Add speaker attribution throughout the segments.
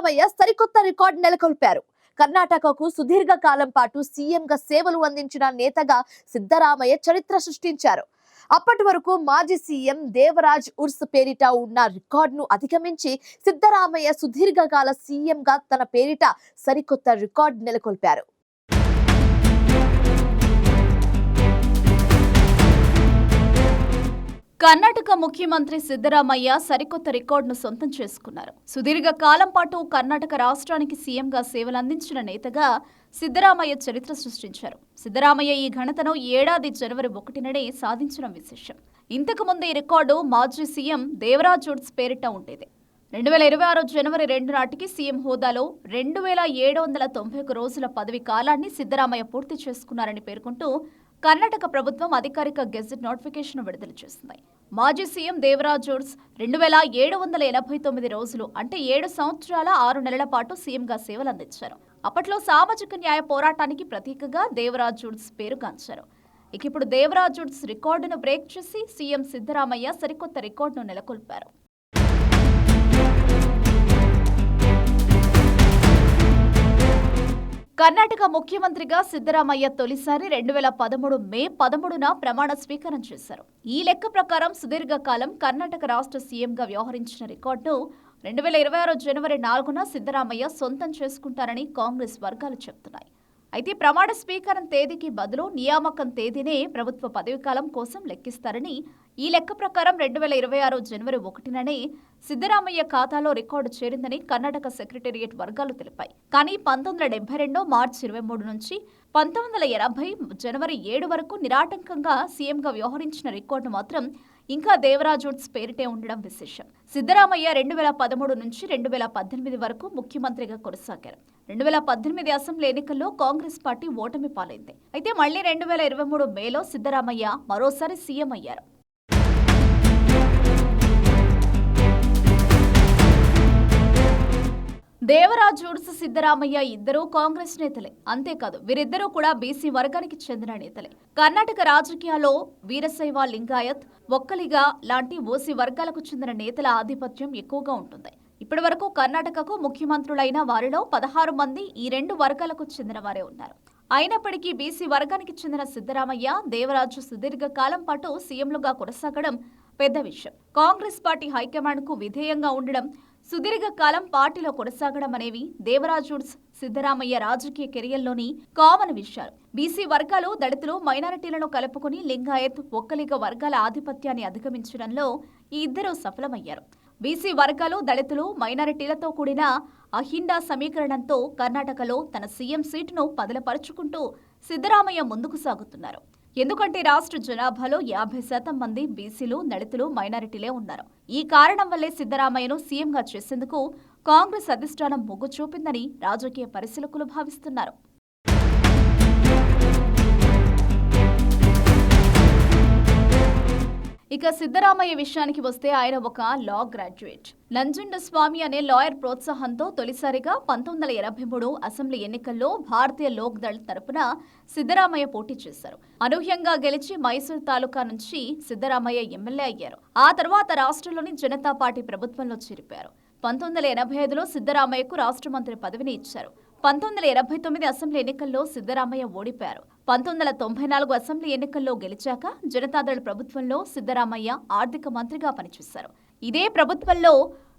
Speaker 1: సిద్ధరామయ్య సరికొత్త రికార్డు నెలకొల్పారు. కర్ణాటకకు సుదీర్ఘ కాలం పాటు సీఎంగా సేవలు అందించిన నేతగా సిద్ధరామయ్య చరిత్ర సృష్టించారు. అప్పటి వరకు మాజీ సీఎం దేవరాజ్ ఉర్స్ పేరిట ఉన్న రికార్డును అధిగమించి సిద్ధరామయ్య సుదీర్ఘకాల సీఎంగా తన పేరిట సరికొత్త రికార్డు నెలకొల్పారు.
Speaker 2: కర్ణాటక ముఖ్యమంత్రి సిద్ధరామయ్య సరికొత్త రికార్డును సొంతం చేసుకున్నారు. సుదీర్ఘ కాలం పాటు కర్ణాటక రాష్ట్రానికి సీఎంగా సేవలందించిన నేతగా సిద్ధరామయ్య చరిత్ర సృష్టించారు. సిద్ధరామయ్య ఈ ఘనతను ఏడాది జనవరి 1నే సాధించిన విశేషం. ఇంతకుముందు ఈ రికార్డు మాజీ సీఎం దేవరాజ్ ఉర్స్ పేరిట ఉండేది. 2026 జనవరి 2 నాటికి సీఎం హోదాలో 2791 రోజుల పదవి కాలాన్ని సిద్ధరామయ్య పూర్తి చేసుకున్నారని పేర్కొంటూ కర్ణాటక ప్రభుత్వం అధికారిక గెజెట్ నోటిఫికేషన్ విడుదల చేసింది. మాజీ సీఎం దేవరాజ్ ఉర్స్ 2789 రోజులు అంటే 7 సంవత్సరాల 6 నెలల పాటు సీఎంగా సేవలందించారు. అప్పట్లో సామాజిక న్యాయ పోరాటానికి ప్రతీకగా దేవరాజ్ ఉర్స్ పేరుగాంచారు. ఇప్పుడు దేవరాజ్ ఉర్స్ రికార్డును బ్రేక్ చేసి సీఎం సిద్ధరామయ్య సరికొత్త రికార్డును నెలకొల్పారు. కర్ణాటక ముఖ్యమంత్రిగా సిద్ధరామయ్య తొలిసారి 2013 మే 13న ప్రమాణ స్వీకారం చేశారు. ఈ లెక్క ప్రకారం సుదీర్ఘకాలం కర్ణాటక రాష్ట్ర సీఎంగా వ్యవహరించిన రికార్డును 2026 జనవరి 4న సిద్ధరామయ్య సొంతం చేసుకుంటారని కాంగ్రెస్ వర్గాలు చెబుతున్నాయి. అయితే ప్రమాణ స్వీకారం తేదీకి బదులు నియామకం తేదీనే ప్రభుత్వ పదవీకాలం కోసం లెక్కిస్తారని, ఈ లెక్క ప్రకారం 2026 జనవరి 1నే సిద్ధరామయ్య ఖాతాలో రికార్డు చేరిందని కర్ణాటక సెక్రటేరియట్ వర్గాలు తెలిపాయి. కానీ 1972 మార్చి 23 నుంచి 1980 జనవరి 7 వరకు నిరాటంకంగా సీఎంగా వ్యవహరించిన రికార్డు మాత్రం ఇంకా దేవరాజ్ ఉర్స్ పేరిటే ఉండడం విశేషం. సిద్ధరామయ్య 2013 నుంచి 2018 వరకు ముఖ్యమంత్రిగా కొనసాగారు. 2018 అసెంబ్లీ ఎన్నికల్లో కాంగ్రెస్ పార్టీ ఓటమి పాలైంది. అయితే మళ్లీ 2023 మేలో సిద్ధరామయ్య మరోసారి సీఎం అయ్యారు. దేవరాజ్ ఉర్స్ సిద్ధరామయ్య ఇద్దరూ కాంగ్రెస్ నేతలే. అంతేకాదు వీరిద్దరూ కూడా బీసీ వర్గానికి చెందిన నేతలే. కర్ణాటక రాజకీయాల్లో వీరశైవ, లింగాయత్, ఒక్కలిగ లాంటి ఓసీ వర్గాలకు చెందిన నేతల ఆధిపత్యం ఎక్కువగా ఉంటుంది. ఇప్పటి వరకు కర్ణాటకకు ముఖ్యమంత్రులైన వారిలో 16 మంది ఈ రెండు వర్గాలకు చెందిన వారే ఉన్నారు. అయినప్పటికీ బీసీ వర్గానికి చెందిన సిద్ధరామయ్య, దేవరాజు సుదీర్ఘ కాలం పాటు సీఎంలుగా కొనసాగడం పెద్ద విషయం. కాంగ్రెస్ పార్టీ హైకమాండ్ కు విధేయంగా ఉండడం, సుదీర్ఘ కాలం పార్టీలో కొనసాగడం అనేవి దేవరాజ్ ఉర్స్, సిద్ధరామయ్య రాజకీయ కెరియర్లోని కామన్ విషయాలు. బీసీ వర్గాలు, దళితులు, మైనారిటీలను కలుపుకుని లింగాయత్, ఒక్కలిగ వర్గాల ఆధిపత్యాన్ని అధిగమించడంలో ఈ ఇద్దరూ సఫలమయ్యారు. బీసీ వర్గాలు, దళితులు, మైనారిటీలతో కూడిన అహిండా సమీకరణంతో కర్ణాటకలో తన సీఎం సీటును పదిలపరుచుకుంటూ సిద్ధరామయ్య ముందుకు సాగుతున్నారు. ఎందుకంటే రాష్ట్ర జనాభాలో 50% మంది బీసీలు, దళితులు, మైనారిటీలే ఉన్నారు. ఈ కారణం వల్లే సిద్ధరామయ్యను సీఎంగా చేసేందుకు కాంగ్రెస్ అధిష్టానం మొగ్గు చూపిందని రాజకీయ పరిశీలకులు భావిస్తున్నారు. ఇక సిద్ధరామయ్య విషయానికి వస్తే ఆయన ఒక లా గ్రాడ్యుయేట్. నంజుండస్వామి అనే లాయర్ ప్రోత్సాహంతో తొలిసారిగా 1983 అసెంబ్లీ ఎన్నికల్లో భారతీయ లోక్ దళ్ తరపున సిద్ధరామయ్య పోటీ చేశారు. అనూహ్యంగా గెలిచి మైసూర్ తాలూకా నుంచి సిద్ధరామయ్య ఎమ్మెల్యే అయ్యారు. ఆ తర్వాత రాష్ట్రంలోని జనతా పార్టీ ప్రభుత్వంలో చేరిపారు. 1985లో సిద్ధరామయ్యకు రాష్ట్ర మంత్రి పదవిని ఇచ్చారు. 1989 అసెంబ్లీ ఎన్నికల్లో సిద్ధరామయ్య ఓడిపారు. 1994 అసెంబ్లీ ఎన్నికల్లో గెలిచాక జనతాదళ్ ప్రభుత్వంలో సిద్ధరామయ్య ఆర్థిక మంత్రిగా పనిచేశారు. ఇదే ప్రభుత్వంలో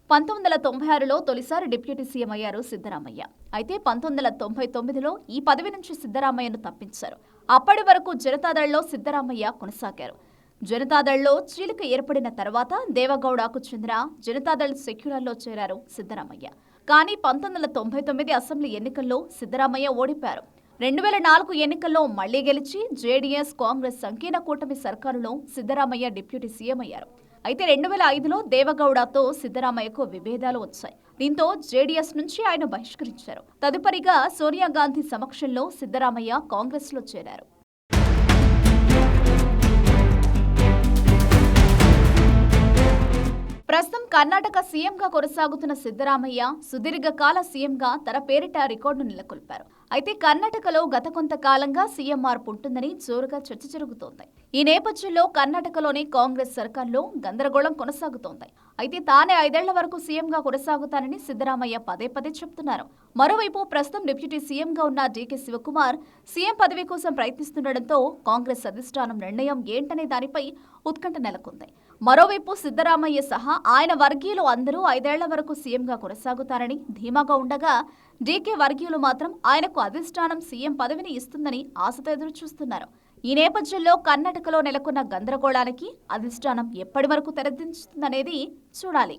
Speaker 2: 1996లో తొలిసారి డిప్యూటీ సీఎం అయ్యారు సిద్ధరామయ్య. అయితే 1999లో ఈ పదవి నుంచి సిద్ధరామయ్యను తప్పించారు. అప్పటి వరకు జనతాదళ్లో సిద్ధరామయ్య కొనసాగారు. జనతాదళ్లో చీలిక ఏర్పడిన తర్వాత దేవగౌడకు చెందిన జనతాదళ్ సెక్యులర్లో చేరారు సిద్ధరామయ్య. కానీ 1999 అసెంబ్లీ ఎన్నికల్లో సిద్ధరామయ్య ఓడిపారు. 2004 ఎన్నికల్లో మళ్లీ గెలిచి జేడీఎస్, కాంగ్రెస్ సంకీర్ణ కూటమి సర్కారులో సిద్ధరామయ్య డిప్యూటీ సీఎం అయ్యారు. అయితే 2005లో దేవగౌడతో సిద్ధరామయ్యకు విభేదాలు వచ్చాయి. దీంతో జేడీఎస్ నుంచి ఆయన బహిష్కరించారు. తదుపరిగా సోనియా గాంధీ సమక్షంలో సిద్ధరామయ్య కాంగ్రెస్లో చేరారు. ప్రస్తుతం కర్ణాటక సీఎంగా కొనసాగుతున్న సిద్ధరామయ్య సుదీర్ఘకాల సీఎంగా తన పేరిట రికార్డును నెలకొల్పారు. అయితే కర్ణాటకలో గత కొంతకాలంగా సీఎం మార్పు ఉంటుందని జోరుగా చర్చ జరుగుతోంది. ఈ నేపథ్యంలో కర్ణాటకలోని కాంగ్రెస్ సర్కార్లో గందరగోళం కొనసాగుతోంది. అయితే తానే 5 ఏళ్ల వరకు సీఎంగా కొనసాగుతానని సిద్ధరామయ్య పదే పదే చెప్తున్నారు. మరోవైపు ప్రస్తుతం డిప్యూటీ సీఎంగా ఉన్న డీకే శివకుమార్ సీఎం పదవి కోసం ప్రయత్నిస్తుండటంతో కాంగ్రెస్ అధిష్టానం నిర్ణయం ఏంటనే దానిపై ఉత్కంఠ నెలకొంది. మరోవైపు సిద్ధరామయ్య సహా ఆయన వర్గీయులు అందరూ 5 ఏళ్ల వరకు సీఎంగా కొనసాగుతారని ధీమాగా ఉండగా, డీకే వర్గీయులు మాత్రం ఆయనకు అధిష్టానం సీఎం పదవిని ఇస్తుందని ఆశతో ఎదురు చూస్తున్నారు. ఈ నేపథ్యంలో కర్ణాటకలో నెలకొన్న గందరగోళానికి అధిష్టానం ఎప్పటి వరకు తెరదించుతుందనేది చూడాలి.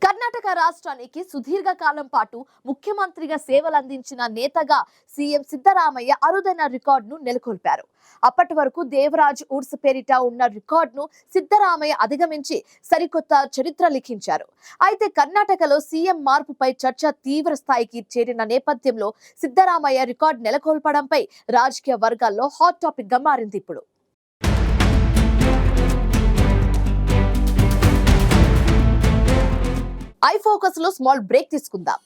Speaker 1: కర్ణాటక రాష్ట్రానికి సుదీర్ఘ కాలం పాటు ముఖ్యమంత్రిగా సేవలందించిన నేతగా సీఎం సిద్ధరామయ్య అరుదైన రికార్డును నెలకొల్పారు. అప్పటి వరకు దేవరాజ్ ఉర్స్ పేరిట ఉన్న రికార్డును సిద్ధరామయ్య అధిగమించి సరికొత్త చరిత్ర లిఖించారు. అయితే కర్ణాటకలో సీఎం మార్పుపై చర్చ తీవ్ర స్థాయికి చేరిన నేపథ్యంలో సిద్ధరామయ్య రికార్డు నెలకొల్పడంపై రాజకీయ వర్గాల్లో హాట్ టాపిక్ గా మారింది. ఇప్పుడు ఐ ఫోకస్ లో స్మాల్ బ్రేక్ తీసుకుందాం.